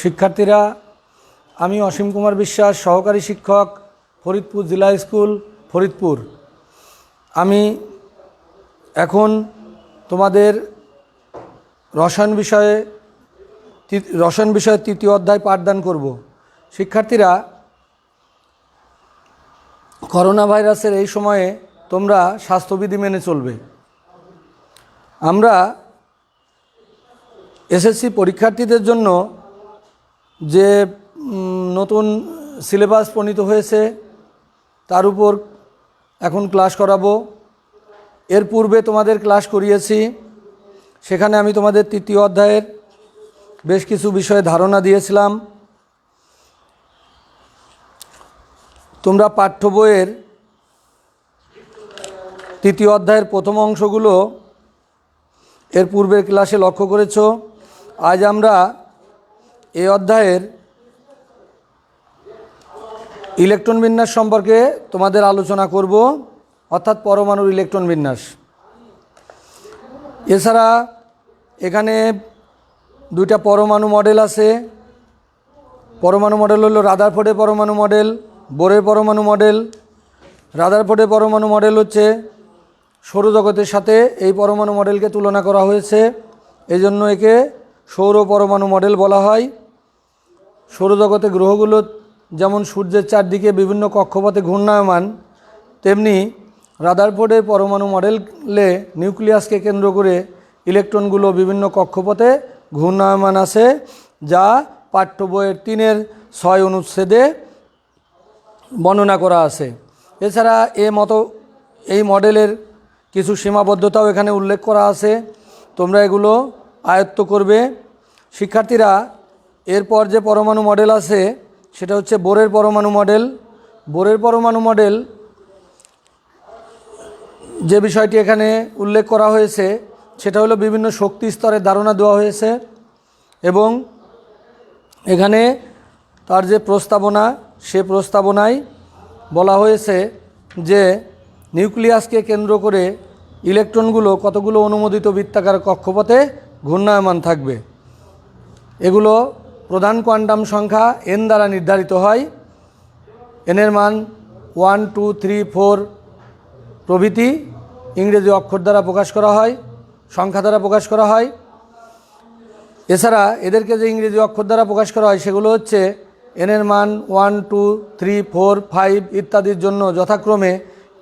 শিক্ষার্থীরা, আমি অসীম কুমার বিশ্বাস, সহকারী শিক্ষক, ফরিদপুর জিলা স্কুল, ফরিদপুর। আমি এখন তোমাদের রসায়ন বিষয়ে তৃতীয় অধ্যায় পাঠদান করব। শিক্ষার্থীরা, করোনা ভাইরাসের এই সময়ে তোমরা স্বাস্থ্যবিধি মেনে চলবে। আমরা এসএসসি পরীক্ষার্থীদের জন্য যে নতুন সিলেবাস প্রণীত হয়েছে তার উপর এখন ক্লাস করাবো। এর পূর্বে তোমাদের ক্লাস করিয়েছি, সেখানে আমি তোমাদের তৃতীয় অধ্যায়ের বেশ কিছু বিষয়ে ধারণা দিয়েছিলাম। তোমরা পাঠ্য বইয়ের তৃতীয় অধ্যায়ের প্রথম অংশগুলো এর পূর্বের ক্লাসে লক্ষ্য করেছ। আজ আমরা এই অধ্যায়ের ইলেকট্রন বিন্যাস সম্পর্কে তোমাদের আলোচনা করব, অর্থাৎ পরমাণুর ইলেকট্রন বিন্যাস। এছাড়া এখানে দুইটা পরমাণু মডেল আছে। পরমাণু মডেল হলো রাদারফোর্ডের পরমাণু মডেল, বোরের পরমাণু মডেল। রাদারফোর্ডের পরমাণু মডেল হচ্ছে সৌরজগতের সাথে এই পরমাণু মডেলকে তুলনা করা হয়েছে, এই জন্য একে সৌর পরমাণু মডেল বলা হয়। সৌরজগতে গ্রহগুলো যেমন সূর্যের চারদিকে বিভিন্ন কক্ষপথে ঘূর্ণায়মান, তেমনি রাদারফোর্ডের পরমাণু মডেলে নিউক্লিয়াসকে কেন্দ্র করে ইলেকট্রনগুলো বিভিন্ন কক্ষপথে ঘূর্ণায়মান আছে, যা পাঠ্য বইয়ের 3-6 অনুচ্ছেদে বর্ণনা করা আছে। এছাড়া এই মডেলের কিছু সীমাবদ্ধতাও এখানে উল্লেখ করা আছে, তোমরা এগুলো আয়ত্ত করবে। শিক্ষার্থীরা, এরপর যে পরমাণু মডেল আছে সেটা হচ্ছে বোরের পরমাণু মডেল। বোরের পরমাণু মডেল যে বিষয়টি এখানে উল্লেখ করা হয়েছে সেটা হলো বিভিন্ন শক্তি স্তরের ধারণা দেওয়া হয়েছে, এবং এখানে তার যে প্রস্তাবনা, সে প্রস্তাবনায় বলা হয়েছে যে নিউক্লিয়াসকে কেন্দ্র করে ইলেকট্রনগুলো কতগুলো অনুমোদিত বৃত্তাকার কক্ষপথে ঘূর্ণায়মান থাকবে। এগুলো প্রধান কোয়ান্টাম সংখ্যা n দ্বারা নির্ধারিত হয়। এনের মান 1, 2, 3, 4 প্রভৃতি ইংরেজি অক্ষর দ্বারা প্রকাশ করা হয়, সংখ্যা দ্বারা প্রকাশ করা হয়। এছাড়া এদেরকে যে ইংরেজি অক্ষর দ্বারা প্রকাশ করা হয় সেগুলো হচ্ছে এনের মান 1, 2, 3, 4, 5 ইত্যাদির জন্য যথাক্রমে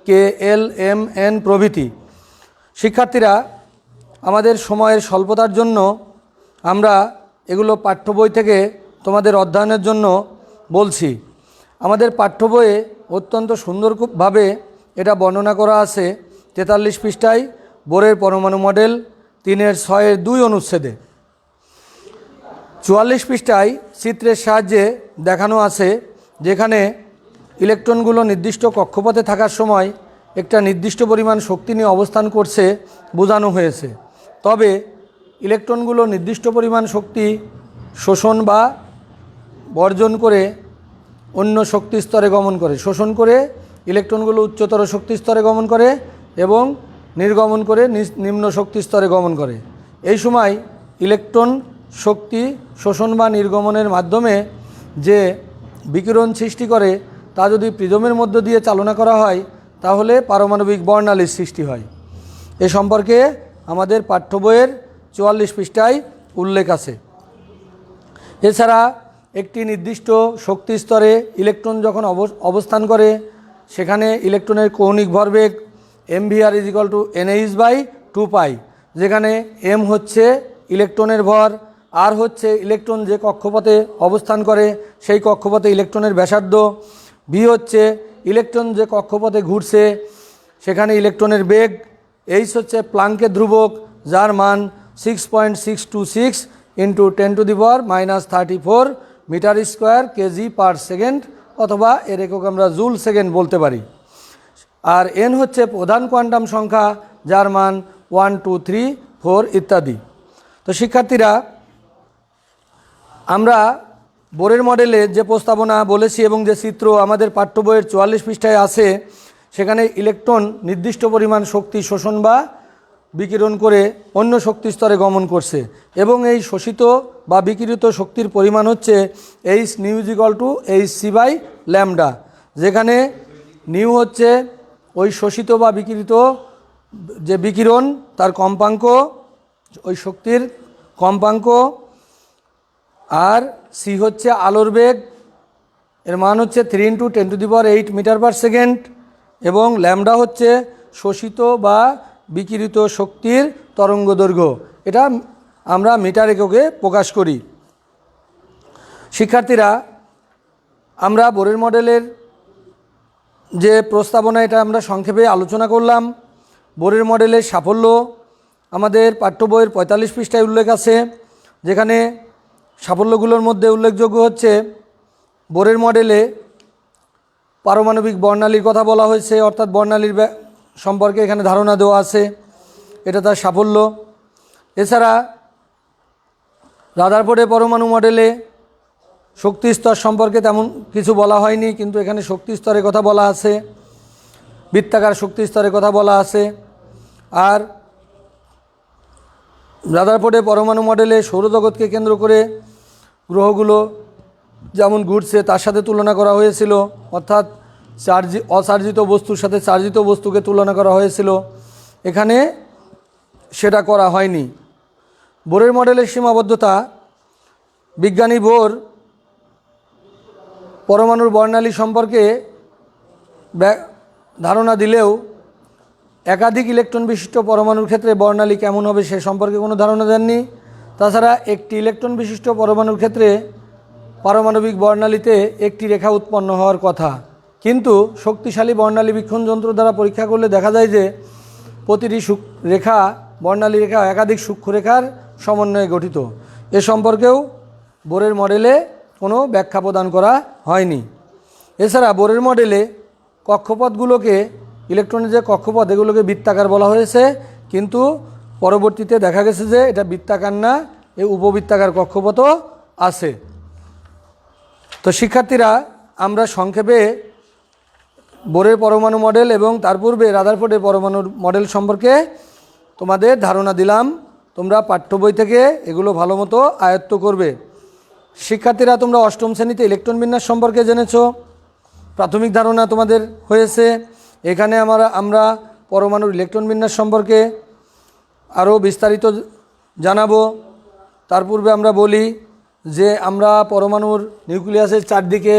K, L, M, N প্রভৃতি। শিক্ষার্থীরা, আমাদের সময়ের স্বল্পতার জন্য আমরা এগুলো পাঠ্য বই থেকে তোমাদের অধ্যয়নের জন্য বলছি। আমাদের পাঠ্য বইয়ে অত্যন্ত সুন্দরভাবে এটা বর্ণনা করা আছে 43 পৃষ্ঠায় বোরের পরমাণু মডেল 3-6-2 অনুচ্ছেদে। 44 পৃষ্ঠায় চিত্রের সাহায্যে দেখানো আছে যেখানে ইলেকট্রনগুলো নির্দিষ্ট কক্ষপথে থাকার সময় একটা নির্দিষ্ট পরিমাণ শক্তি নিয়ে অবস্থান করছে বোঝানো হয়েছে। তবে ইলেকট্রনগুলো নির্দিষ্ট পরিমাণ শক্তি শোষণ বা বর্জন করে অন্য শক্তি স্তরে গমন করে। শোষণ করে ইলেকট্রনগুলো উচ্চতর শক্তি স্তরে গমন করে এবং নির্গমন করে নিম্ন শক্তি স্তরে গমন করে। এই সময় ইলেকট্রন শক্তি শোষণ বা নির্গমনের মাধ্যমে যে বিকিরণ সৃষ্টি করে তা যদি প্রিজমের মধ্য দিয়ে চালনা করা হয় তাহলে পারমাণবিক বর্ণালীর সৃষ্টি হয়। এ সম্পর্কে আমাদের পাঠ্য বইয়ের 44 পৃষ্ঠায় উল্লেখ আছে। এছাড়া একটি নির্দিষ্ট শক্তি স্তরে ইলেকট্রন যখন অবস্থান করে সেখানে ইলেকট্রনের কৌণিক ভরবেগ mvr = NH/2π, যেখানে m হচ্ছে ইলেকট্রনের ভর, আর হচ্ছে ইলেকট্রন যে কক্ষপথে অবস্থান করে সেই কক্ষপথে ইলেকট্রনের ব্যাসার্ধ, v হচ্ছে ইলেকট্রন যে কক্ষপথে ঘুরছে সেখানে ইলেকট্রনের বেগ, h হচ্ছে প্লাঙ্কের ধ্রুবক যার মান 6.626 × 10⁻⁻34 মিটার স্কোয়ার kg/s, অথবা এর একক আমরা জুল সেকেন্ড বলতে পারি। আর n হচ্ছে প্রধান কোয়ান্টাম সংখ্যা যার মান 1, 2, 3, 4 ইত্যাদি। তো শিক্ষার্থীরা, আমরা বোরের মডেলে যে প্রস্তাবনা বলেছি এবং যে চিত্র আমাদের পাঠ্য বইয়ের 44 পৃষ্ঠায় আছে সেখানে ইলেকট্রন নির্দিষ্ট পরিমাণ শক্তি শোষণ বা বিকিরণ করে অন্য শক্তি স্তরে গমন করছে এবং এই শোষিত বা বিকিরিত শক্তির পরিমাণ হচ্ছে H nu is equal to H C by lambda, যেখানে নিউ হচ্ছে ওই শোষিত বা বিকিরিত যে বিকিরণ তার কম্পাঙ্ক, ওই শক্তির কম্পাঙ্ক, আর সি হচ্ছে আলোর বেগ, এর মান হচ্ছে 3 × 10⁸ মিটার পার সেকেন্ড, এবং ল্যামডা হচ্ছে শোষিত বা বিকিরিত শক্তির তরঙ্গ দৈর্ঘ্য। এটা আমরা মিটার এককে প্রকাশ করি। শিক্ষার্থীরা, আমরা বোরের মডেলের যে প্রস্তাবনা এটা আমরা সংক্ষেপে আলোচনা করলাম। বোরের মডেলের সাফল্য আমাদের পাঠ্য বইয়ের 45 পৃষ্ঠায় উল্লেখ আছে, যেখানে সাফল্যগুলোর মধ্যে উল্লেখযোগ্য হচ্ছে বোরের মডেলে পারমাণবিক বর্ণালীর কথা বলা হয়েছে, অর্থাৎ বর্ণালীর সম্পর্কে এখানে ধারণা দেওয়া আছে, এটা তার সাফল্য। এছাড়া রাদারফোর্ডের পরমাণু মডেলে শক্তি স্তর সম্পর্কে তেমন কিছু বলা হয়নি, কিন্তু এখানে শক্তি স্তরের কথা বলা আছে, বৃত্তাকার শক্তি স্তরের কথা বলা আছে। আর রাদারফোর্ডের পরমাণু মডেলে সৌরজগৎকে কেন্দ্র করে গ্রহগুলো যেমন ঘুরছে তার সাথে তুলনা করা হয়েছিল, অর্থাৎ অচার্জিত বস্তুর সাথে চার্জিত বস্তুকে তুলনা করা হয়েছিল। এখানে সেটা করা হয়নি। বোরের মডেলের সীমাবদ্ধতা, বিজ্ঞানী বোর পরমাণুর বর্ণালী সম্পর্কে ধারণা দিলেও একাধিক ইলেকট্রন বিশিষ্ট পরমাণুর ক্ষেত্রে বর্ণালী কেমন হবে সে সম্পর্কে কোনো ধারণা দেননি। তাছাড়া একটি ইলেকট্রন বিশিষ্ট পরমাণুর ক্ষেত্রে পারমাণবিক বর্ণালীতে একটি রেখা উৎপন্ন হওয়ার কথা, কিন্তু শক্তিশালী বর্ণালী বীক্ষণ যন্ত্র দ্বারা পরীক্ষা করলে দেখা যায় যে প্রতিটি বর্ণালী রেখা একাধিক সূক্ষ্মরেখার সমন্বয়ে গঠিত। এ সম্পর্কেও বোরের মডেলে কোনো ব্যাখ্যা প্রদান করা হয়নি। এছাড়া বোরের মডেলে কক্ষপথগুলোকে, ইলেকট্রনের যে কক্ষপথ এগুলোকে বৃত্তাকার বলা হয়েছে, কিন্তু পরবর্তীতে দেখা গেছে যে এটা বৃত্তাকার না, এই উপবৃত্তাকার কক্ষপথও আছে। তো শিক্ষার্থীরা, আমরা সংক্ষেপে বোরের পরমাণু মডেল এবং তার পূর্বে রাদারফোর্ডের পরমাণু মডেল সম্পর্কে তোমাদের ধারণা দিলাম। তোমরা পাঠ্য বই থেকে এগুলো ভালো মতো আয়ত্ত করবে। শিক্ষার্থীরা, তোমরা অষ্টম শ্রেণীতে ইলেকট্রন বিন্যাস সম্পর্কে জেনেছ, প্রাথমিক ধারণা তোমাদের হয়েছে। এখানে আমরা পরমাণুর ইলেকট্রন বিন্যাস সম্পর্কে আরও বিস্তারিত জানাবো। তার পূর্বে আমরা বলি যে আমরা পরমাণুর নিউক্লিয়াসের চারদিকে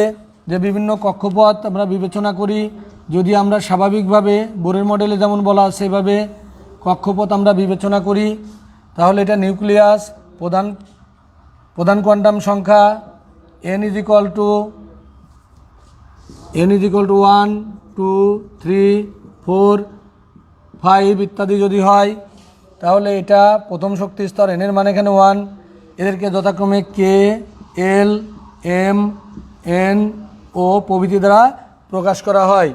যে বিভিন্ন কক্ষপথ আমরা বিবেচনা করি, যদি আমরা স্বাভাবিকভাবে বোরের মডেলে যেমন বলা আছে সেভাবে কক্ষপথ আমরা বিবেচনা করি, তাহলে এটা নিউক্লিয়াস, প্রধান কোয়ান্টাম সংখ্যা n = 1, 2, 3, 4, 5 ইত্যাদি যদি হয়, তাহলে এটা প্রথম শক্তি স্তর, n এর মান এখানে 1। এদেরকে যথাক্রমে k, l, m, n, o প্রভৃতি দ্বারা প্রকাশ করা হয়।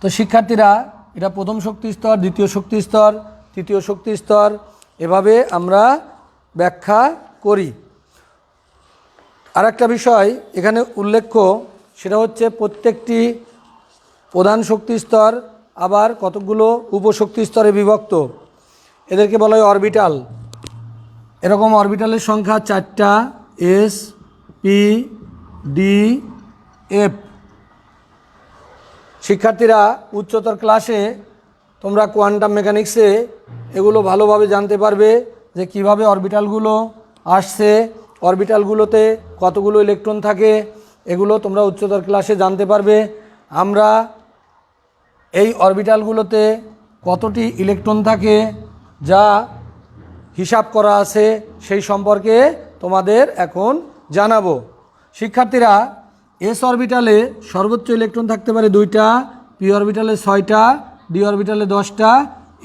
তো শিক্ষার্থীরা, এটা প্রথম শক্তি স্তর, দ্বিতীয় শক্তি স্তর, তৃতীয় শক্তি স্তর, এভাবে আমরা ব্যাখ্যা করি। আর একটা বিষয় এখানে উল্লেখ্য, সেটা হচ্ছে প্রত্যেকটি প্রধান শক্তি স্তর আবার কতকগুলো উপশক্তি স্তরে বিভক্ত, এদেরকে বলা হয় অরবিটাল। এরকম অরবিটালের সংখ্যা 4টা, s, p, d, f। শিক্ষার্থীরা, উচ্চতর ক্লাসে তোমরা কোয়ান্টাম মেকানিক্সে এগুলো ভালোভাবে জানতে পারবে যে কিভাবে অরবিটালগুলো আসছে, অরবিটালগুলোতে কতগুলো ইলেকট্রন থাকে, এগুলো তোমরা উচ্চতর ক্লাসে জানতে পারবে। আমরা এই অরবিটালগুলোতে কতটি ইলেকট্রন থাকে যা হিসাব করা আছে সেই সম্পর্কে তোমাদের এখন জানাবো। শিক্ষার্থীরা, এস অরবিটালে সর্বোচ্চ ইলেকট্রন থাকতে পারে 2টা, পি অরবিটালে 6টা, ডি অরবিটালে 10টা,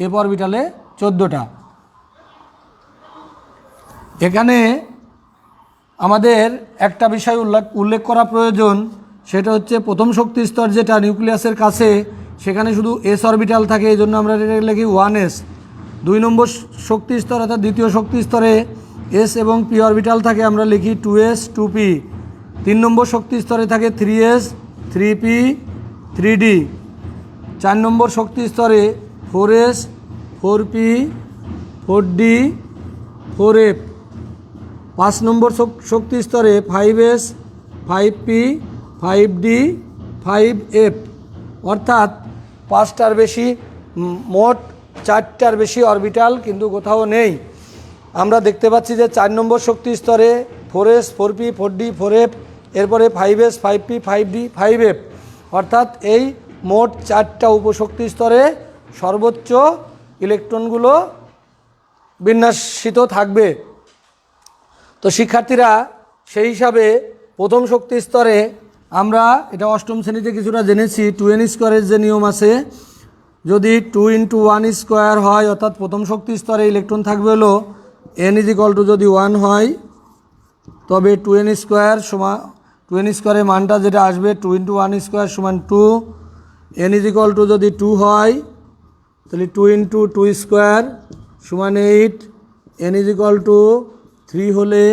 এফ অরবিটালে 14টা। এখানে আমাদের একটা বিষয় উল্লেখ করা প্রয়োজন, সেটা হচ্ছে প্রথম শক্তি স্তর যেটা নিউক্লিয়াসের কাছে, সেখানে শুধু এস অরবিটাল থাকে, এই জন্য আমরা এটা লিখি 1s। 2 নম্বর শক্তি স্তর অর্থাৎ দ্বিতীয় শক্তি স্তরে এস এবং পি অরবিটাল থাকে, আমরা লিখি 2s, 2p। 3 নম্বর শক্তি স্তরে থাকে 3s, 3p, 3d। 4 নম্বর শক্তি স্তরে 4s, 4p 4d 4f। 5 নম্বর শক্তি স্তরে 5s 5p 5d 5f, অর্থাৎ 5টার বেশি, মোট 4টার বেশি অরবিটাল কিন্তু কোথাও নেই। আমরা দেখতে পাচ্ছি যে 4 নম্বর শক্তি স্তরে 4s 4p 4d 4f, এরপরে 5s 5p 5d 5f, অর্থাৎ এই মোট 4টা উপশক্তি স্তরে সর্বোচ্চ ইলেকট্রনগুলো বিন্যাসিত থাকবে। তো শিক্ষার্থীরা সেই হিসাবে প্রথম শক্তি স্তরে আমরা এটা অষ্টম শ্রেণীতে কিছুটা জেনেছি, 2n স্কোয়ারের যে নিয়ম আছে, যদি 2 × 1 স্কোয়ার হয়, অর্থাৎ প্রথম শক্তি স্তরে ইলেকট্রন থাকবে হলো n = যদি 1 হয় তবে 2n স্কোয়ার সমান 2n স্কোয়ারের মানটা যেটা আসবে 2 × 1 স্কোয়ার সমান 2, n = যদি 2 হয় তাহলে 2 × 2 স্কোয়ার সমান 8, n = 3 হলে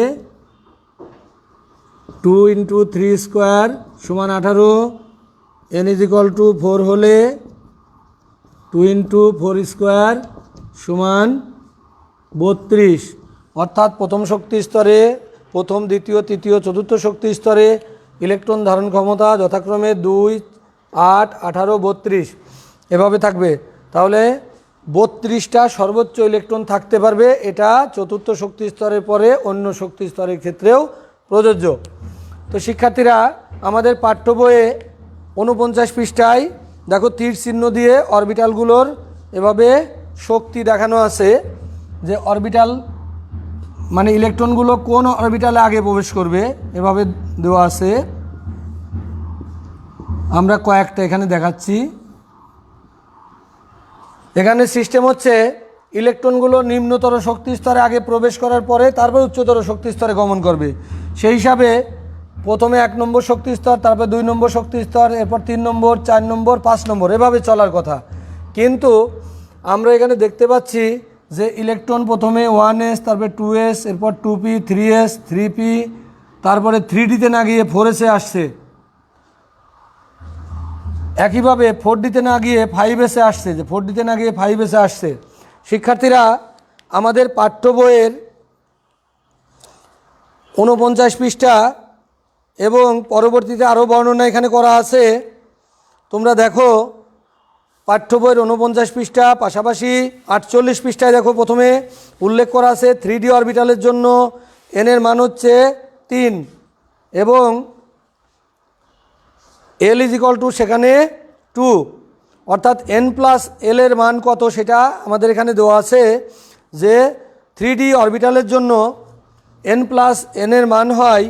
2 × 3 স্কোয়ার সমান 18, n = 4 হলে 2 × 4 স্কোয়ার সমান 32। অর্থাৎ প্রথম শক্তি স্তরে প্রথম, দ্বিতীয়, তৃতীয়, চতুর্থ শক্তি স্তরে ইলেকট্রন ধারণ ক্ষমতা যথাক্রমে 2, 8, 18, 32 এভাবে থাকবে। তাহলে 32টা সর্বোচ্চ ইলেকট্রন থাকতে পারবে, এটা চতুর্থ শক্তি স্তরের পরে অন্য শক্তি স্তরের ক্ষেত্রেও প্রযোজ্য। তো শিক্ষার্থীরা, আমাদের পাঠ্য বইয়ে 49 পৃষ্ঠায় দেখো তীর চিহ্ন দিয়ে অরবিটালগুলোর এভাবে শক্তি দেখানো আছে, যে অরবিটাল মানে ইলেকট্রনগুলো কোন অরবিটালে আগে প্রবেশ করবে এভাবে দেওয়া আছে। আমরা কয়েকটা এখানে দেখাচ্ছি। এখানে সিস্টেম হচ্ছে ইলেকট্রনগুলো নিম্নতর শক্তি স্তরে আগে প্রবেশ করার পরে তারপর উচ্চতর শক্তি স্তরে গমন করবে। সেই হিসাবে প্রথমে 1 নম্বর শক্তি স্তর, তারপর 2 নম্বর শক্তি স্তর, এরপর 3 নম্বর, 4 নম্বর, 5 নম্বর এভাবে চলার কথা। কিন্তু আমরা এখানে দেখতে পাচ্ছি যে ইলেকট্রন প্রথমে 1s, তারপরে 2s, এরপর 2p 3s 3p, তারপরে 3dতে না গিয়ে 4s আসছে, একইভাবে 4dতে না গিয়ে 5s আসছে, যে 4dতে না গিয়ে 5s আসছে। শিক্ষার্থীরা, আমাদের পাঠ্য বইয়ের 49 পৃষ্ঠা এবং পরবর্তীতে আরও বর্ণনা এখানে করা আছে। তোমরা দেখো পাঠ্য বইয়ের 49 পৃষ্ঠা, পাশাপাশি 48 পৃষ্ঠায় দেখো প্রথমে উল্লেখ করা আছে 3d অরবিটালের জন্য n এর মান হচ্ছে 3 এবং l = সেখানে 2, অর্থাৎ n + l এর মান কত সেটা আমাদের এখানে দেওয়া আছে, যে 3d অরবিটালের জন্য n + n এর মান হয়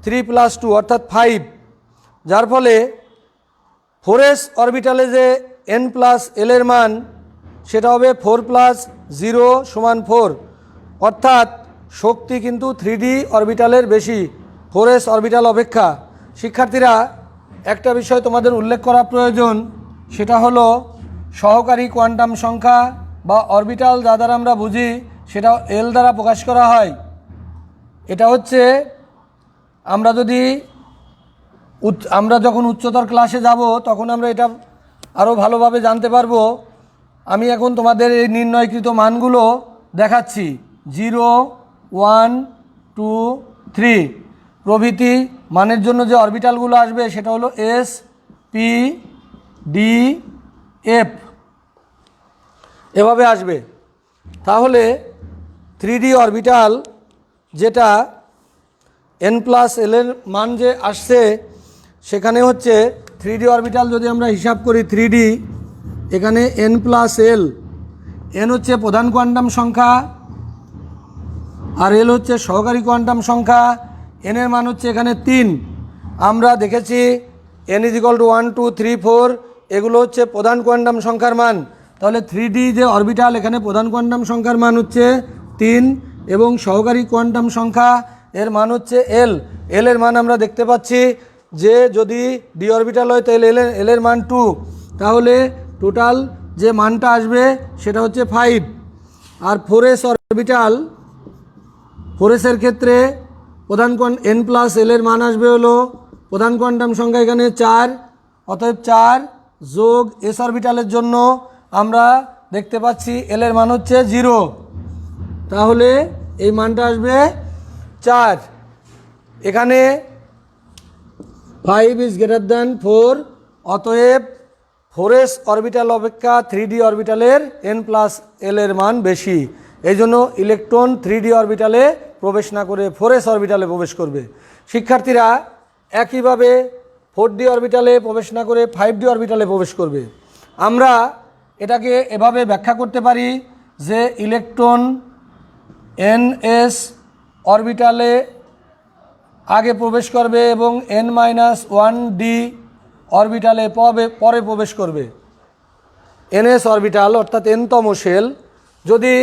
3 + 2 অর্থাৎ 5, যার ফলে 4s অরবিটালে যে n + l এর মান সেটা হবে 4 + 0 = 4, অর্থাৎ শক্তি কিন্তু 3d অরবিটালের বেশি 4s অরবিটাল অপেক্ষা। শিক্ষার্থীরা, একটা বিষয় তোমাদের উল্লেখ করা প্রয়োজন, সেটা হলো সহকারী কোয়ান্টাম সংখ্যা বা অরবিটাল যা দ্বারা আমরা বুঝি সেটা l দ্বারা প্রকাশ করা হয়। এটা হচ্ছে আমরা যখন উচ্চতর ক্লাসে যাব তখন আমরা এটা আরও ভালোভাবে জানতে পারবো। আমি এখন তোমাদের এই নির্ণয়কৃত মানগুলো দেখাচ্ছি, 0, 1, 2, 3 প্রভৃতি মানের জন্য যে অরবিটালগুলো আসবে সেটা হলো s, p, d, f এভাবে আসবে। তাহলে 3d অরবিটাল যেটা n + l এর মান যে আসছে সেখানে হচ্ছে 3d অরবিটাল যদি আমরা হিসাব করি 3d, এখানে n + l, n হচ্ছে প্রধান কোয়ান্টাম সংখ্যা আর l হচ্ছে সহকারী কোয়ান্টাম সংখ্যা। n এর মান হচ্ছে এখানে 3। আমরা দেখেছি n = 1, 2, 3, 4 এগুলো হচ্ছে প্রধান কোয়ান্টাম সংখ্যার মান। তাহলে 3d যে অরবিটাল এখানে প্রধান কোয়ান্টাম সংখ্যার মান হচ্ছে 3 এবং সহকারী কোয়ান্টাম সংখ্যা এর মান হচ্ছে l। l এর মান আমরা দেখতে পাচ্ছি যে যদি d অরবিটাল হয় তাহলে l এর মান 2, তাহলে টোটাল যে মানটা আসবে সেটা হচ্ছে 5। আর 4s অরবিটাল, 4s এর ক্ষেত্রে প্রধান n + l এর মান আসবে হলো প্রধান কোয়ান্টাম সংখ্যা এখানে 4, অতএব 4 যোগ s অরবিটালের জন্য আমরা দেখতে পাচ্ছি এল এর মান হচ্ছে 0, তাহলে এই মানটা আসবে 4। এখানে 5 ইজ গ্রেটার দ্যান 4, অতএব 4s অরবিটাল অপেক্ষা 3d অরবিটালের n+l এর মান বেশি। এই জন্য ইলেকট্রন 3d অরবিটালে প্রবেশ না করে 4s অরবিটালে প্রবেশ করবে। শিক্ষার্থীরা একইভাবে 4d অরবিটালে প্রবেশ না করে 5d অরবিটালে প্রবেশ করবে। আমরা এটাকে এভাবে ব্যাখ্যা করতে পারি যে ইলেকট্রন ns অরবিটালে আগে প্রবেশ করবে এবং n-1d অরবিটালে পরে প্রবেশ করবে। ns অরবিটাল অর্থাৎ nতম শেল, যদি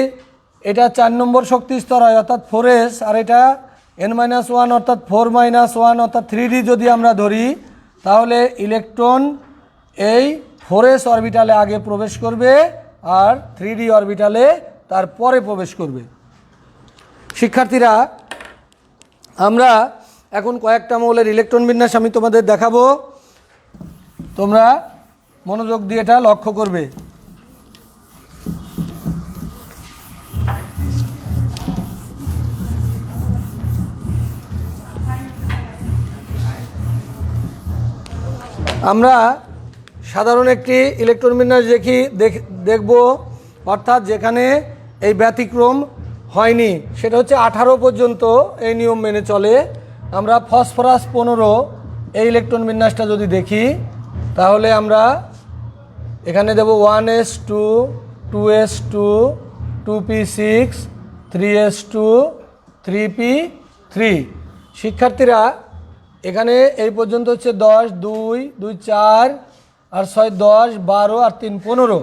এটা 4 নম্বর শক্তি স্তর হয় অর্থাৎ 4s, আর এটা n-1 অর্থাৎ 4-1 অর্থাৎ 3d যদি আমরা ধরি, তাহলে ইলেকট্রন এই 4s অরবিটালে আগে প্রবেশ করবে আর 3d অরবিটালে তারপরে প্রবেশ করবে। শিক্ষার্থীরা আমরা এখন কয়েকটা মৌলের ইলেকট্রন বিন্যাস আমি তোমাদের দেখাবো, তোমরা মনোযোগ দিয়ে এটা লক্ষ্য করবে। আমরা সাধারণ একটি ইলেকট্রন বিন্যাস দেখব, অর্থাৎ যেখানে এই ব্যতিক্রম হয়নি, সেটা হচ্ছে 18 পর্যন্ত এই নিয়ম মেনে চলে। আমরা ফসফরাস 15 এই ইলেকট্রন বিন্যাসটা যদি দেখি, তাহলে আমরা এখানে দেব 1s2 2s2 2p6 3s2 3p3। শিক্ষার্থীরা এখানে এই পর্যন্ত হচ্ছে 10 2 2 4 আর 6 10 12 আর 3 15।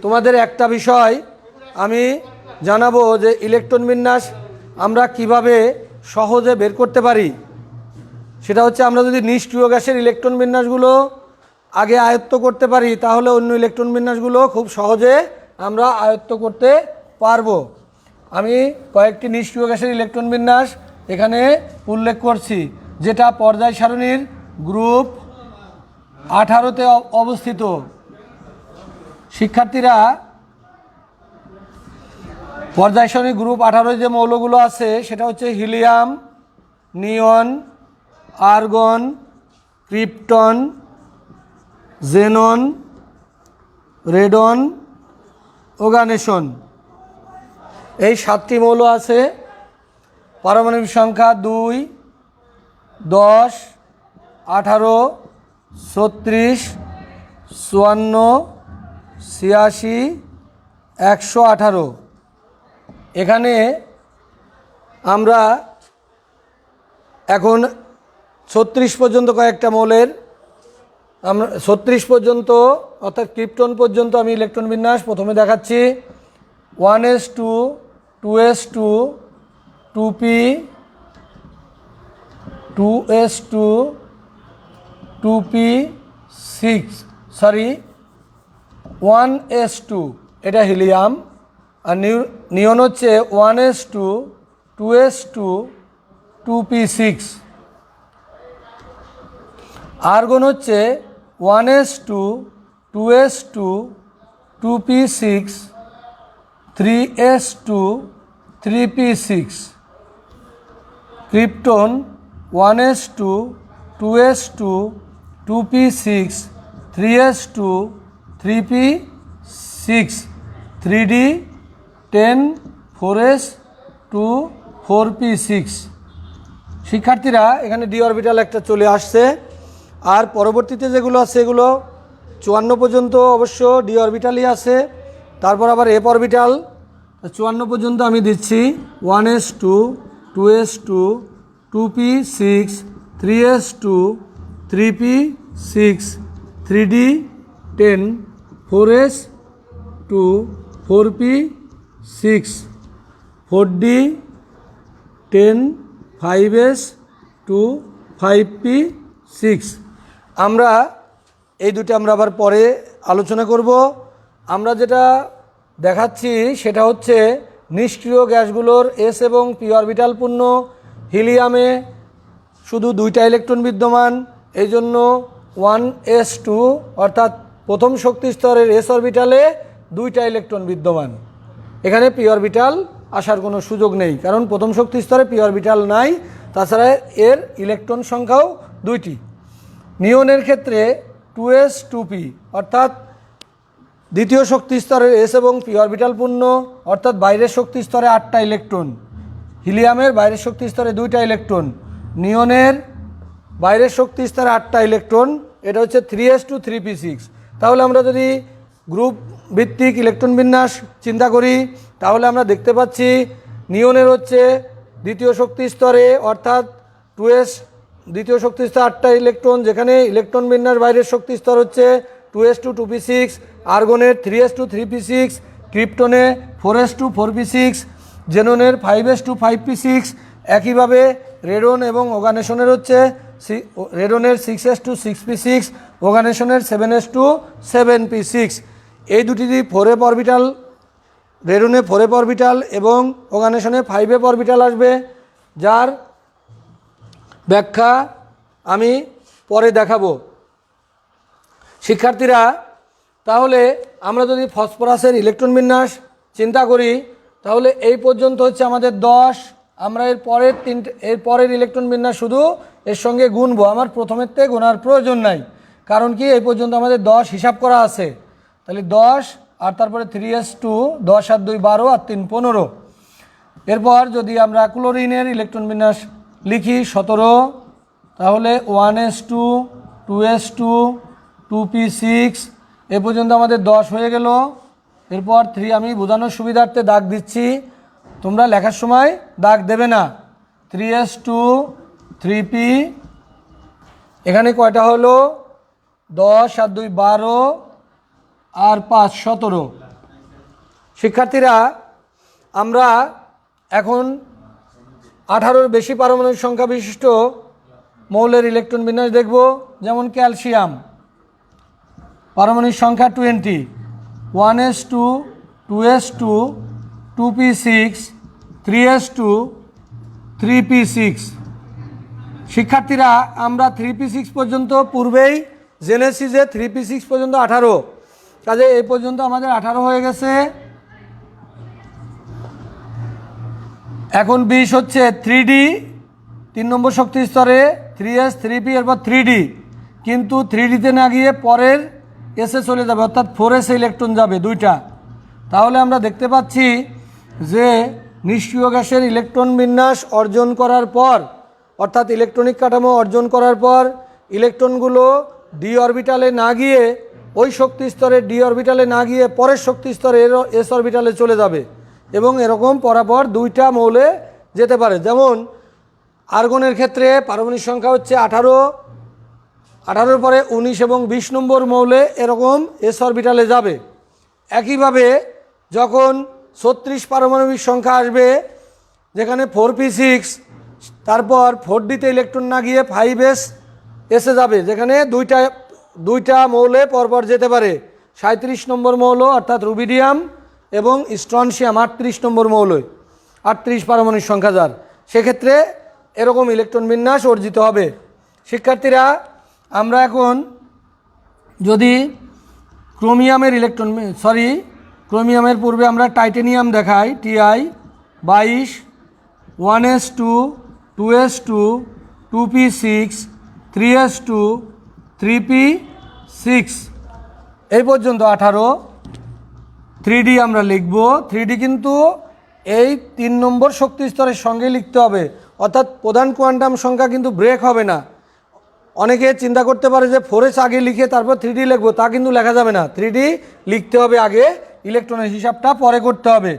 তোমাদের একটা বিষয় আমি জানাবো যে ইলেকট্রন বিন্যাস আমরা কিভাবে সহজে বের করতে পারি। সেটা হচ্ছে আমরা যদি নিষ্ক্রিয় গ্যাসের ইলেকট্রন বিন্যাসগুলো আগে আয়ত্ত করতে পারি, তাহলে অন্য ইলেকট্রন বিন্যাসগুলো খুব সহজে আমরা আয়ত্ত করতে পারবো। আমি কয়েকটি নিষ্ক্রিয় গ্যাসের ইলেকট্রন বিন্যাস এখানে উল্লেখ করছি, যেটা পর্যায় সারণীর গ্রুপ 18-তে অবস্থিত। শিক্ষার্থীরা পর্যায় সারণী গ্রুপ 18 যে মৌলগুলো আছে সেটা হচ্ছে হিলিয়াম, নিয়ন, আর্গন, ক্রিপ্টন, জেনন, রেডন, ওগানেশন। এই 7টি মৌল আছে। পারমাণবিক সংখ্যা 2 10 18 36 54 86 118। এখানে আমরা এখন 36 পর্যন্ত কয়েকটা মৌলের আমরা 36 পর্যন্ত অর্থাৎ ক্রিপ্টন পর্যন্ত আমি ইলেকট্রন বিন্যাস প্রথমে দেখাচ্ছি। 1s2 2s2 2p 2s2 2p6 1s2 এটা হিলিয়াম, আর নিয়ন হচ্ছে 1s2 2s2 2p6। আর্গন হচ্ছে 1s2 2s2 2p6 3s2 3p6। Krypton 1s2 2s2 2p6 3s2 3p6 3d10 4s2 4p6। শিক্ষার্থীরা এখানে ডি অরবিটাল একটা চলে আসছে, আর পরবর্তীতে যেগুলো আছে এগুলো 54 পর্যন্ত অবশ্য ডি অরবিটালই আছে। তারপর আবার এফ অরবিটাল 54 পর্যন্ত আমি দিচ্ছি। 1s2 2s2 2p6 3s2 3p6 3d10 4s2 4p6 4d10 5s2 5p6। আমরা এই দুটি আমরা আবার পরে আলোচনা করব। আমরা যেটা দেখাচ্ছি সেটা হচ্ছে নিষ্ক্রিয় গ্যাসগুলোর এস এবং পি অরবিটাল পূর্ণ। হিলিয়ামে শুধু 2টা ইলেকট্রন বিদ্যমান, এই জন্য 1s2 অর্থাৎ প্রথম শক্তি স্তরের এস অরবিটালে দুইটা ইলেকট্রন বিদ্যমান। এখানে পি অরবিটাল আসার কোনো সুযোগ নেই, কারণ প্রথম শক্তি স্তরে পি অরবিটাল নাই, তাছাড়া এর ইলেকট্রন সংখ্যাও দুইটি। নিয়নের ক্ষেত্রে 2s 2p অর্থাৎ দ্বিতীয় শক্তি স্তরের এস এবং পি অরবিটাল পূর্ণ, অর্থাৎ বাইরের শক্তি স্তরে 8টা ইলেকট্রন, হিলিয়ামের বাইরের শক্তি স্তরে 2টা ইলেকট্রন, নিয়নের বাইরের শক্তি স্তরে 8টা ইলেকট্রন, এটা হচ্ছে 3s 2 3p6। তাহলে আমরা যদি গ্রুপ ভিত্তিক ইলেকট্রন বিন্যাস চিন্তা করি তাহলে আমরা দেখতে পাচ্ছি নিয়নের হচ্ছে দ্বিতীয় শক্তি স্তরে অর্থাৎ 2s দ্বিতীয় শক্তি স্তর 8টা ইলেকট্রন, যেখানে ইলেকট্রন বিন্যাস বাইরের শক্তি স্তর হচ্ছে 2s 2 2p6, আর্গনের 3s 2 3p6, ক্রিপ্টনে 4s 2 4p6, জেননের 5s 2 5p6। একইভাবে রেডন এবং ওগানেশনের হচ্ছে রেডনের 6s 2 6p6, ওগানেশনের 7s 2 7p6। এই দুটি 4f orbital, redness 4f orbital এবং ওগানেশনে 5f অরবিটাল আসবে, যার ব্যাখ্যা আমি পরে দেখাবো। শিক্ষার্থীরা, তাহলে আমরা যদি ফসফরাসের ইলেকট্রন বিন্যাস চিন্তা করি তাহলে এই পর্যন্ত হচ্ছে আমাদের 10। আমরা এর পরের ইলেকট্রন বিন্যাস শুধু এর সঙ্গে গুনবো, আমার প্রথমের থেকে গোনার প্রয়োজন নাই, কারণ কি এই পর্যন্ত আমাদের 10 হিসাব করা আছে। তাহলে 10 আর তারপরে 3s 2, 10 আর 2 12 আর 3 15। এরপর যদি আমরা ক্লোরিনের ইলেকট্রন বিন্যাস লিখি 17, তাহলে 1s 2 2s 2 2p6, এ পর্যন্ত আমাদের 10 হয়ে গেল। এরপর 3 আমি বোঝানোর সুবিধার্থে দাগ দিচ্ছি, তোমরা লেখার সময় দাগ দেবে না। 3s 2 3p, এখানে কয়টা হলো 10 আর 2 12 আর 5 17। শিক্ষার্থীরা, আমরা এখন 18-র বেশি পারমাণবিক সংখ্যা বিশিষ্ট মৌলের ইলেকট্রন বিন্যাস দেখব। যেমন ক্যালসিয়াম, পারমাণবিক সংখ্যা 20, 1s 2 2s 2 2p6 3s 2 3p6। শিক্ষার্থীরা, আমরা 3p6 পর্যন্ত পূর্বেই জেনেছি যে 3p6 পর্যন্ত 18, কাজে এই পর্যন্ত আমাদের 18 হয়ে গেছে। এখন 20 হচ্ছে 3d, 3 নম্বর শক্তি স্তরে 3s 3p, এরপর 3d, কিন্তু 3dতে না গিয়ে পরের এসে চলে যাবে, অর্থাৎ 4s ইলেকট্রন যাবে 2টা। তাহলে আমরা দেখতে পাচ্ছি যে নিষ্ক্রিয় গ্যাসের ইলেকট্রন বিন্যাস অর্জন করার পর, অর্থাৎ ইলেকট্রনিক কাঠামো অর্জন করার পর ইলেকট্রনগুলো ডি অরবিটালে না গিয়ে, ওই শক্তি স্তরে ডি অরবিটালে না গিয়ে পরের শক্তি স্তরে এস অরবিটালে চলে যাবে, এবং এরকম পরাপর 2টা মৌলে যেতে পারে। যেমন আর্গনের ক্ষেত্রে পারমাণবিক সংখ্যা হচ্ছে 18, 18-র পরে 19 এবং 20 নম্বর মৌলে এরকম এস অরবিটালে যাবে। একইভাবে যখন 36 পারমাণবিক সংখ্যা আসবে, যেখানে 4p6, তারপর 4dতে ইলেকট্রন না গিয়ে 5s এসে যাবে, যেখানে দুইটা মৌলে পরপর যেতে পারে। 37 নম্বর মৌল অর্থাৎ রুবিডিয়াম এবং স্ট্রনশিয়াম 38 নম্বর মৌল, 38 পারমাণবিক সংখ্যা যার, সেক্ষেত্রে এরকম ইলেকট্রন বিন্যাস অর্জিত হবে। শিক্ষার্থীরা, আমরা এখন যদি ক্রোমিয়ামের পূর্বে আমরা টাইটেনিয়াম দেখাই, TI 22, 1s 2 2s 2 2p6 3s 2 3p6, এই পর্যন্ত 18। 3d আমরা লিখব, 3d কিন্তু এই 3 নম্বর শক্তি স্তরের সঙ্গে লিখতে হবে, অর্থাৎ প্রধান কোয়ান্টাম সংখ্যা কিন্তু ব্রেক হবে না। অনেকে চিন্তা করতে পারে যে 4s আগে লিখে তারপর 3d লিখবো, তা কিন্তু লেখা যাবে না। 3d লিখতে হবে আগে, ইলেকট্রনের হিসাবটা পরে করতে হবে।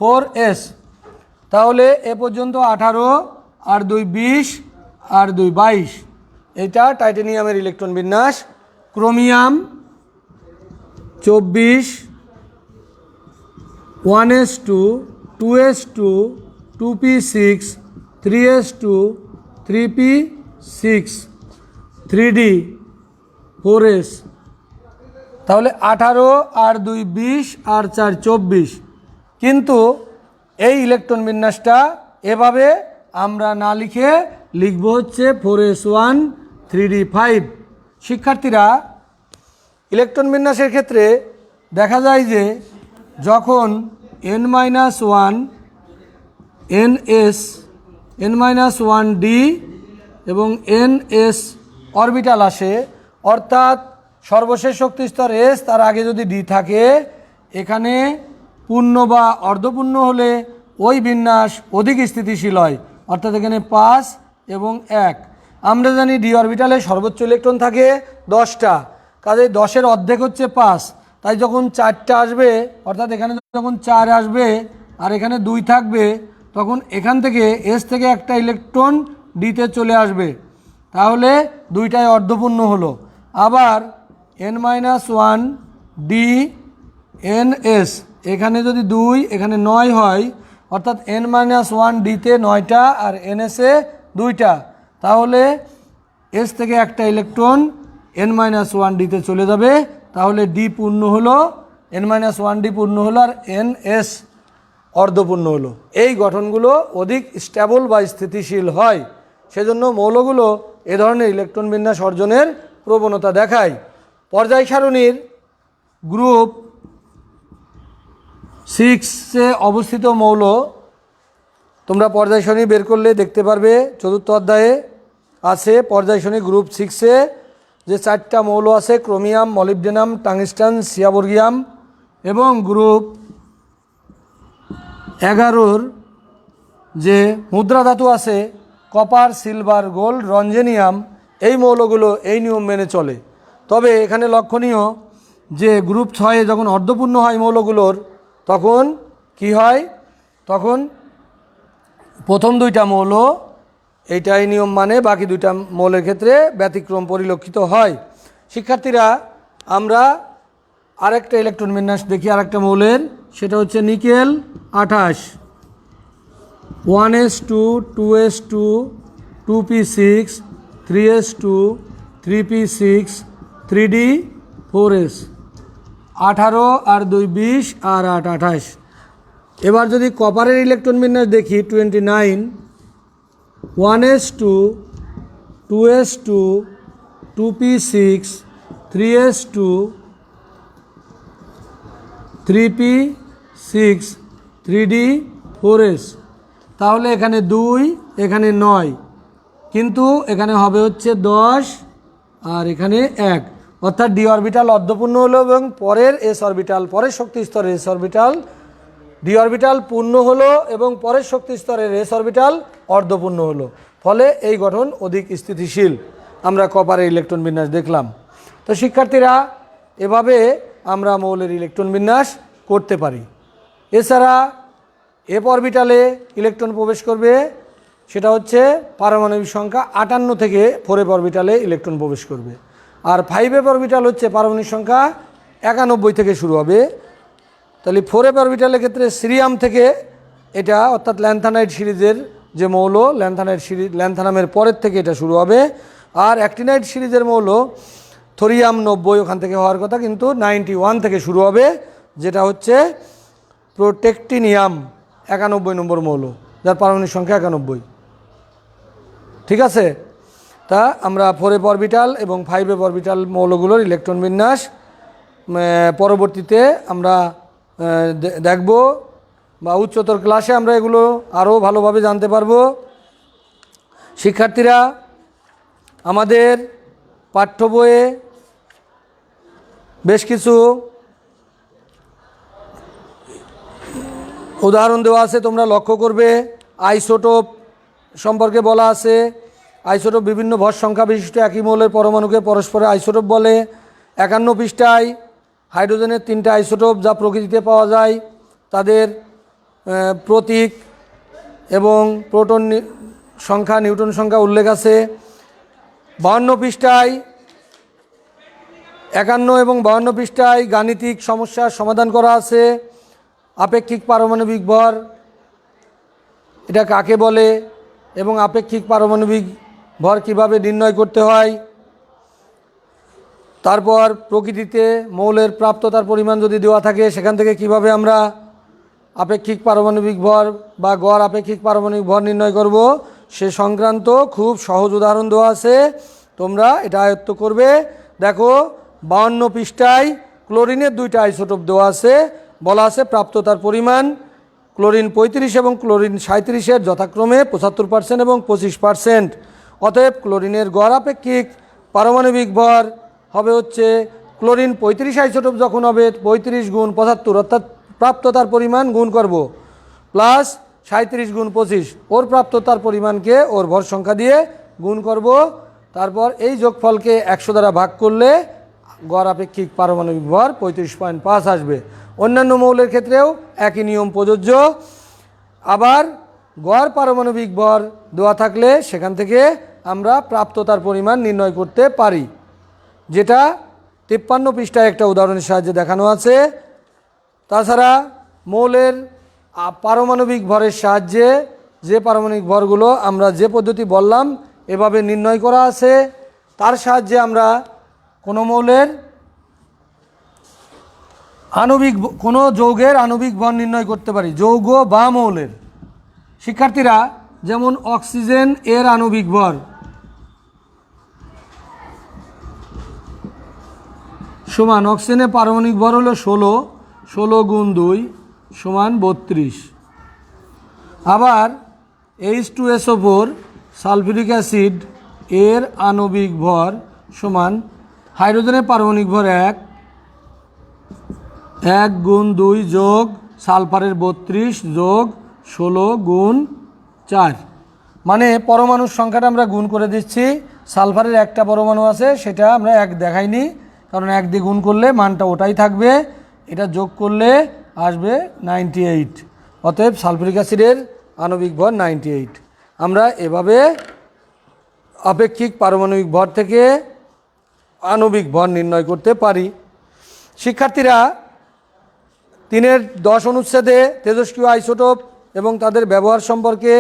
4s, তাহলে এ পর্যন্ত 18 আর 2 20 আর 2 22, এটা টাইটেনিয়ামের ইলেকট্রন বিন্যাস। Chromium 24, 1s 2 2s 2 2p6 3s 2 3p6 3d 4s, তাহলে 18 আর 2 20 আর 4 24। কিন্তু এই ইলেকট্রন বিন্যাসটা এভাবে আমরা না লিখে লিখব হচ্ছে 4s1 3d5। শিক্ষার্থীরা, ইলেকট্রন বিন্যাসের ক্ষেত্রে দেখা যায় যে যখন n-1 ns n-1d এবং ns অরবিটাল আসে, অর্থাৎ সর্বশেষ শক্তি স্তর s, তার আগে যদি d থাকে, এখানে পূর্ণ বা অর্ধপূর্ণ হলে ওই বিন্যাস অধিক স্থিতিশীল হয়, অর্থাৎ এখানে 5 এবং 1। আমরা জানি ডি অরবিটালে সর্বোচ্চ ইলেকট্রন থাকে 10টা, কাজে 10-এর অর্ধেক হচ্ছে 5, তাই যখন 4টা আসবে, অর্থাৎ এখানে যখন 4 আসবে আর এখানে 2 থাকবে, তখন এখান থেকে এস থেকে একটা ইলেকট্রন ডিতে চলে আসবে, তাহলে 2টাই অর্ধপূর্ণ হলো। আবার n-1 ডি এন এস, এখানে যদি 2 এখানে 9 হয়, অর্থাৎ n-1 ডিতে 9টা আর এনএসে 2টা, তাহলে এস থেকে একটা ইলেকট্রন n-1 ডিতে চলে যাবে, তাহলে ডি পূর্ণ হলো, n-1 ডি পূর্ণ হলো আর এন এস অর্ধপূর্ণ হলো। এই গঠনগুলো অধিক স্টেবল বা স্থিতিশীল হয়, সেজন্য মৌলগুলো এ ধরনের ইলেকট্রন বিন্যাস অর্জনের প্রবণতা দেখায়। পর্যায় সারণীর গ্রুপ 6-এ অবস্থিত মৌল তোমরা পর্যায় সারণী বের করলে দেখতে পারবে, 4র্থ অধ্যায়ে আছে পর্যায় সারণী গ্রুপ 6-এ যে 4টা মৌল আছে, ক্রোমিয়াম, মলিবডেনাম, টাংস্টান, সিয়াবর্গিয়াম, এবং গ্রুপ 11-র যে মুদ্রা ধাতু আছে, কপার, সিলভার, গোল্ড, রঞ্জেনিয়াম, এই মৌলগুলো এই নিয়ম মেনে চলে। তবে এখানে লক্ষণীয় যে গ্রুপ 6-এ যখন অর্ধপূর্ণ হয় মৌলগুলোর, তখন কি হয়, তখন প্রথম 2টা মৌল এইটাই নিয়ম মানে, বাকি 2টা মৌলের ক্ষেত্রে ব্যতিক্রম পরিলক্ষিত হয়। শিক্ষার্থীরা, আমরা আরেকটা ইলেকট্রন বিন্যাস দেখি আরেকটা মৌলের, সেটা হচ্ছে nickel 28, 1s2 2s2 2p6 3s2 3p6 3d 4s, 18 আর 2 20 আর 8 28। এবার যদি কপারের ইলেকট্রন বিন্যাস দেখি, 29, 1s2 2s2 2p6 3s2 3p6 3d 4s, তাহলে এখানে 2 এখানে 9, কিন্তু এখানে হবে হচ্ছে 10 আর এখানে 1, অর্থাৎ ডি অরবিটাল অর্ধপূর্ণ হলো এবং পরের এস অরবিটাল, পরের শক্তি স্তরের এস অরবিটাল, ডি অরবিটাল পূর্ণ হলো এবং পরের শক্তি স্তরের এস অরবিটাল অর্ধপূর্ণ হলো, ফলে এই গঠন অধিক স্থিতিশীল। আমরা কপারের ইলেকট্রন বিন্যাস দেখলাম। তো শিক্ষার্থীরা, এভাবে আমরা মৌলের ইলেকট্রন বিন্যাস করতে পারি। এছাড়া এফ অরবিটালে ইলেকট্রন প্রবেশ করবে, সেটা হচ্ছে পারমাণবিক সংখ্যা 58 থেকে 4f অরবিটালে ইলেকট্রন প্রবেশ করবে, আর 5f অরবিটাল হচ্ছে পারমাণবিক সংখ্যা 91 থেকে শুরু হবে। তাহলে 4f অরবিটালের ক্ষেত্রে সিরিয়াম থেকে এটা, অর্থাৎ ল্যান্থানাইড সিরিজের যে মৌল, ল্যান্থানাইড সিরিজ, ল্যান্থানামের পরের থেকে এটা শুরু হবে। আর অ্যাক্টিনাইড সিরিজের মৌল থোরিয়াম 90, ওখান থেকে হওয়ার কথা, কিন্তু 91 থেকে শুরু হবে, যেটা হচ্ছে প্রোটেক্টিনিয়াম 91 নম্বর মৌল, যার পারমাণবিক সংখ্যা 91। ঠিক আছে, তা আমরা 4f অরবিটাল এবং 5f অরবিটাল মৌলগুলোর ইলেকট্রন বিন্যাস পরবর্তীতে আমরা দেখব, বা উচ্চতর ক্লাসে আমরা এগুলো আরও ভালোভাবে জানতে পারবো। শিক্ষার্থীরা, আমাদের পাঠ্য বইয়ে বেশ কিছু উদাহরণ দেওয়া আছে, তোমরা লক্ষ্য করবে। আইসোটোপ সম্পর্কে বলা আছে। আইসোটোপ বিভিন্ন ভর সংখ্যা বিশিষ্ট একই মৌলের পরমাণুকে পরস্পরে আইসোটোপ বলে। 51 পৃষ্ঠায় হাইড্রোজেনের 3টা আইসোটোপ যা প্রকৃতিতে পাওয়া যায়, তাদের প্রতীক এবং প্রোটন সংখ্যা, নিউটন সংখ্যা উল্লেখ আছে। 52 পৃষ্ঠায় 51 এবং 52 পৃষ্ঠায় গাণিতিক সমস্যার সমাধান করা আছে। আপেক্ষিক পারমাণবিক ভর এটা কাকে বলে এবং আপেক্ষিক পারমাণবিক ভর কিভাবে নির্ণয় করতে হয়, তারপর প্রকৃতিতে মৌলের প্রাপ্ততার পরিমাণ যদি দেওয়া থাকে, সেখান থেকে কিভাবে আমরা আপেক্ষিক পারমাণবিক ভর বা গড় আপেক্ষিক পারমাণবিক ভর নির্ণয় করব, সে সংক্রান্ত খুব সহজ উদাহরণ দেওয়া আছে। তোমরা এটা আয়ত্ত করবে। দেখো 52 পৃষ্ঠায় ক্লোরিনের দুইটা আইসোটোপ দেওয়া আছে, বলা আছে প্রাপ্ততার পরিমাণ ক্লোরিন 35 এবং ক্লোরিন 37-এর যথাক্রমে 75% এবং 25%। অতএব ক্লোরিনের গড় আপেক্ষিক পারমাণবিক ভর হবে হচ্ছে ক্লোরিন 35 আইসোটোপ যখন হবে 35 গুণ 75, অর্থাৎ প্রাপ্ততার পরিমাণ গুণ করব প্লাস 37 গুণ 25, ওর প্রাপ্ততার পরিমাণকে ওর ভর সংখ্যা দিয়ে গুণ করব, তারপর এই যোগফলকে 100 দ্বারা ভাগ করলে গড় আপেক্ষিক পারমাণবিক ভর 35.5 আসবে। অন্যান্য মৌলের ক্ষেত্রেও একই নিয়ম প্রযোজ্য। আবার গড় পারমাণবিক ভর দেওয়া থাকলে সেখান থেকে আমরা প্রাপ্ততার পরিমাণ নির্ণয় করতে পারি, যেটা 53 পৃষ্ঠায় একটা উদাহরণের সাহায্যে দেখানো আছে। তাছাড়া মৌলের পারমাণবিক ভরের সাহায্যে যে পারমাণবিক ভরগুলো আমরা যে পদ্ধতি বললাম এভাবে নির্ণয় করা আছে, তার সাহায্যে আমরা কোনো মৌলের আণবিক কোনো যৌগের আণবিক ভর নির্ণয় করতে পারি, যৌগ বা মৌলের। শিক্ষার্থীরা, যেমন অক্সিজেন এর আণবিক ভর সমান, অক্সিজেনের পারমাণবিক ভর হলো 16 গুণ 2 সমান 32। আবার H2SO4 সালফিউরিক অ্যাসিড এর আণবিক ভর সমান হাইড্রোজেনের পারমাণবিক ভর 1 গুণ 2 যোগ সালফারের 32 যোগ 16 গুণ 4, মানে পরমাণুর সংখ্যাটা আমরা গুণ করে দিচ্ছি। সালফারের একটা পরমাণু আছে, সেটা আমরা 1 দেখাইনি, কারণ 1 দিয়ে গুণ করলে মানটা ওটাই থাকবে, এটা যোগ করলে আসবে 98। অতএব সালফিউরিক অ্যাসিডের আণবিক ভর 98। আমরা এভাবে আপেক্ষিক পারমাণবিক ভর থেকে আণবিক ভর নির্ণয় করতে পারি। শিক্ষার্থীরা, 3-10 অনুচ্ছেদে তেজস্ক্রিয় আইসোটোপ এবং তাদের ব্যবহার সম্পর্কে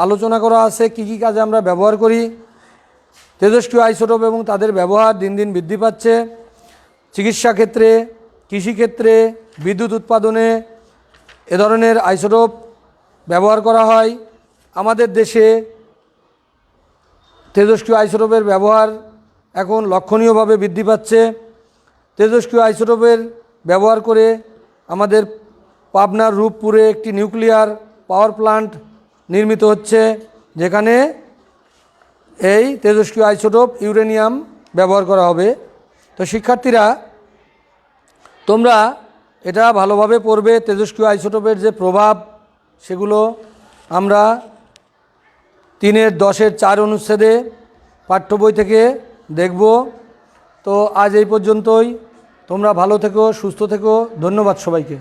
আলোচনা করা আছে, কি কি কাজে আমরা ব্যবহার করি। তেজস্ক্রিয় আইসোটোপ এবং তাদের ব্যবহার দিন দিন বৃদ্ধি পাচ্ছে। চিকিৎসা ক্ষেত্রে, কৃষিক্ষেত্রে, বিদ্যুৎ উৎপাদনে এ ধরনের আইসোটোপ ব্যবহার করা হয়। আমাদের দেশে তেজস্ক্রিয় আইসোটোপের ব্যবহার এখন লক্ষণীয়ভাবে বৃদ্ধি পাচ্ছে। তেজস্ক্রিয় আইসোটোপের ব্যবহার করে আমাদের পাবনার রূপপুরে একটি নিউক্লিয়ার পাওয়ার প্ল্যান্ট নির্মিত হচ্ছে, যেখানে এই তেজস্ক্রিয় আইসোটোপ ইউরেনিয়াম ব্যবহার করা হবে। তো শিক্ষার্থীরা, তোমরা এটা ভালোভাবে পড়বে। তেজস্ক্রিয় আইসোটোপের যে প্রভাব সেগুলো আমরা 3-10-4 অনুচ্ছেদে পাঠ্য বই থেকে দেখব। তো আজ এই পর্যন্তই। তোমরা ভালো থেকো, সুস্থ থেকো। ধন্যবাদ সবাইকে।